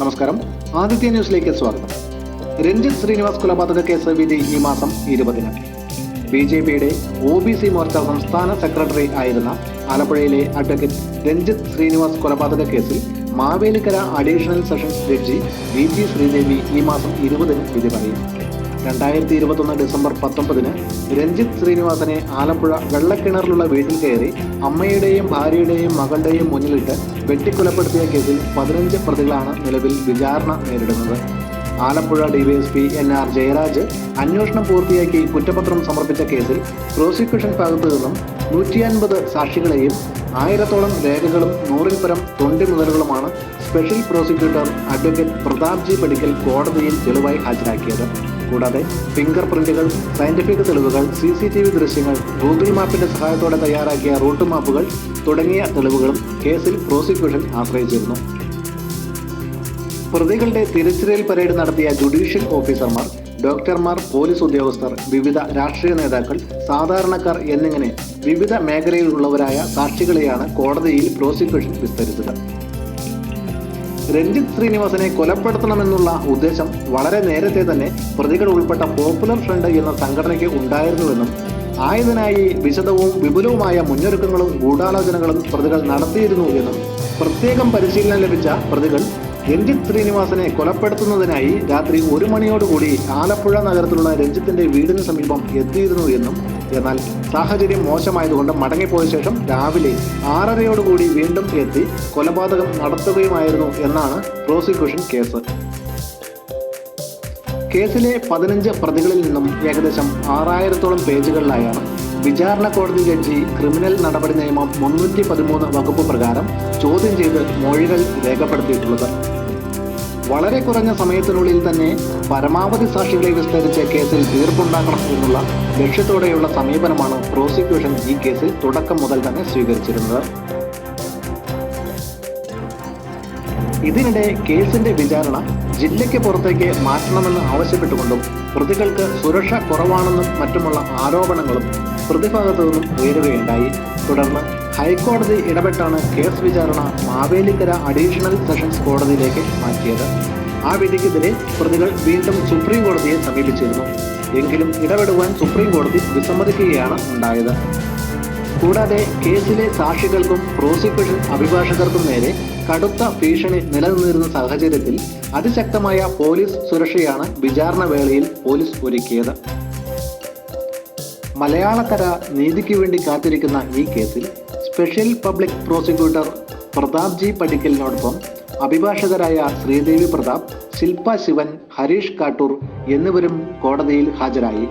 നമസ്കാരം. ആദിത്യ ന്യൂസിലേക്ക് സ്വാഗതം. രഞ്ജിത്ത് ശ്രീനിവാസ് കൊലപാതക കേസ് വിധി ഈ മാസം 20-ന്. BJPയുടെ OBC മോർച്ച സംസ്ഥാന സെക്രട്ടറി ആയിരുന്ന ആലപ്പുഴയിലെ അഡ്വക്കേറ്റ് രഞ്ജിത്ത് ശ്രീനിവാസ് കൊലപാതക കേസിൽ Mavelikkara additional sessions judge VG Sreedevi ഈ മാസം 20-ന് വിധി പറയും. 2021 ഡിസംബർ 19-ന് രഞ്ജിത്ത് ശ്രീനിവാസനെ ആലപ്പുഴ വെള്ളക്കിണറിലുള്ള വീട്ടിൽ കയറി അമ്മയുടെയും ഭാര്യയുടെയും മകളുടെയും മുന്നിലിട്ട് വെട്ടിക്കൊലപ്പെടുത്തിയ കേസിൽ 15 പ്രതികളാണ് നിലവിൽ വിചാരണ നേരിടുന്നത്. ആലപ്പുഴ DYSP NR ജയരാജ് അന്വേഷണം പൂർത്തിയാക്കി കുറ്റപത്രം സമർപ്പിച്ച കേസിൽ പ്രോസിക്യൂഷൻ ഭാഗത്തു നിന്നും 150 സാക്ഷികളെയും 1000-ഓളം രേഖകളും 100-ൽ പരം തൊണ്ടിമുതലുകളുമാണ് special prosecutor advocate Pratap G Padikkal കോടതിയിൽ തെളിവായി ഹാജരാക്കിയത്. കൂടാതെ ഫിംഗർ പ്രിന്റുകൾ, സയന്റിഫിക് തെളിവുകൾ, CCTV ദൃശ്യങ്ങൾ, ഗൂഗിൾ മാപ്പിന്റെ സഹായത്തോടെ തയ്യാറാക്കിയ റൂട്ട് മാപ്പുകൾ തുടങ്ങിയ തെളിവുകളും കേസിൽ പ്രോസിക്യൂഷൻ ആശ്രയിച്ചിരുന്നു. പ്രതികളുടെ തിരിച്ചറിയൽ പരേഡ് നടത്തിയ ജുഡീഷ്യൽ ഓഫീസർമാർ, ഡോക്ടർമാർ, പോലീസ് ഉദ്യോഗസ്ഥർ, വിവിധ രാഷ്ട്രീയ നേതാക്കൾ, സാധാരണക്കാർ എന്നിങ്ങനെ വിവിധ മേഖലയിലുള്ളവരായ സാക്ഷികളെയാണ് കോടതിയിൽ പ്രോസിക്യൂഷൻ വിസ്തരിച്ചത്. രഞ്ജിത്ത് ശ്രീനിവാസനെ കൊലപ്പെടുത്തണമെന്നുള്ള ഉദ്ദേശം വളരെ നേരത്തെ തന്നെ പ്രതികൾ ഉൾപ്പെട്ട പോപ്പുലർ ഫ്രണ്ട് എന്ന സംഘടനയ്ക്ക് ഉണ്ടായിരുന്നുവെന്നും ആയതിനായി വിശദവും വിപുലവുമായ മുന്നൊരുക്കങ്ങളും ഗൂഢാലോചനകളും പ്രതികൾ നടത്തിയിരുന്നു എന്നും പ്രത്യേകം പരിശീലനം ലഭിച്ച പ്രതികൾ രഞ്ജിത്ത് ശ്രീനിവാസനെ കൊലപ്പെടുത്തുന്നതിനായി രാത്രി 1 മണിയോടുകൂടി ആലപ്പുഴ നഗരത്തിലുള്ള രഞ്ജിത്തിന്റെ വീടിന് സമീപം എത്തിയിരുന്നു എന്നും, എന്നാൽ സാഹചര്യം മോശമായതുകൊണ്ട് മടങ്ങിപ്പോയ ശേഷം രാവിലെ 6:30യോടുകൂടി വീണ്ടും എത്തി കൊലപാതകം നടത്തുകയുമായിരുന്നു എന്നാണ് പ്രോസിക്യൂഷൻ കേസ്. കേസിലെ 15 പ്രതികളിൽ നിന്നും ഏകദേശം 6000-ഓളം പേജുകളിലായാണ് വിചാരണ കോടതി ജഡ്ജി ക്രിമിനൽ നടപടി നിയമം 313 വകുപ്പ് പ്രകാരം ചോദ്യം ചെയ്ത് മൊഴികൾ രേഖപ്പെടുത്തിയിട്ടുള്ളത്. വളരെ കുറഞ്ഞ സമയത്തിനുള്ളിൽ തന്നെ പരമാവധി സാക്ഷികളെ വിസ്തരിച്ച് കേസിൽ തീർപ്പുണ്ടാക്കണം എന്നുള്ള ലക്ഷ്യത്തോടെയുള്ള സമീപനമാണ് പ്രോസിക്യൂഷൻ ഈ കേസിൽ തുടക്കം മുതൽ തന്നെ സ്വീകരിച്ചിരുന്നത്. ഇതിനിടെ കേസിന്റെ വിചാരണ ജില്ലയ്ക്ക് പുറത്തേക്ക് മാറ്റണമെന്ന് ആവശ്യപ്പെട്ടുകൊണ്ടും പ്രതികൾക്ക് സുരക്ഷ കുറവാണെന്നും മറ്റുമുള്ള ആരോപണങ്ങളും പ്രതിഭാഗത്തു നിന്നും ഉയരുകയുണ്ടായി. തുടർന്ന് ഹൈക്കോടതി ഇടപെട്ടാണ് കേസ് വിചാരണ മാവേലിക്കര അഡീഷണൽ സെഷൻസ് കോടതിയിലേക്ക് മാറ്റിയത്. ആ വിധിക്കെതിരെ പ്രതികൾ വീണ്ടും സുപ്രീം കോടതിയെ സമീപിച്ചിരുന്നു. എങ്കിലും ഇടപെടുവാൻ സുപ്രീം കോടതി വിസമ്മതിക്കുകയാണ് ഉണ്ടായത്. കൂടാതെ കേസിലെ സാക്ഷികൾക്കും പ്രോസിക്യൂഷൻ അഭിഭാഷകർക്കും നേരെ കടുത്ത ഭീഷണി നിലനിന്നിരുന്ന സാഹചര്യത്തിൽ അതിശക്തമായ പോലീസ് സുരക്ഷയാണ് വിചാരണ വേളയിൽ പോലീസ് ഒരുക്കിയത്. മലയാളക്കര നീതിക്ക് വേണ്ടി കാത്തിരിക്കുന്ന ഈ കേസിൽ special public prosecutor Pratap G പടിക്കലിനോടൊപ്പം അഭിഭാഷകരായ ശ്രീദേവി പ്രതാപ്, ശില്പ ശിവൻ, ഹരീഷ് കാട്ടൂർ എന്നിവരും കോടതിയിൽ ഹാജരായി.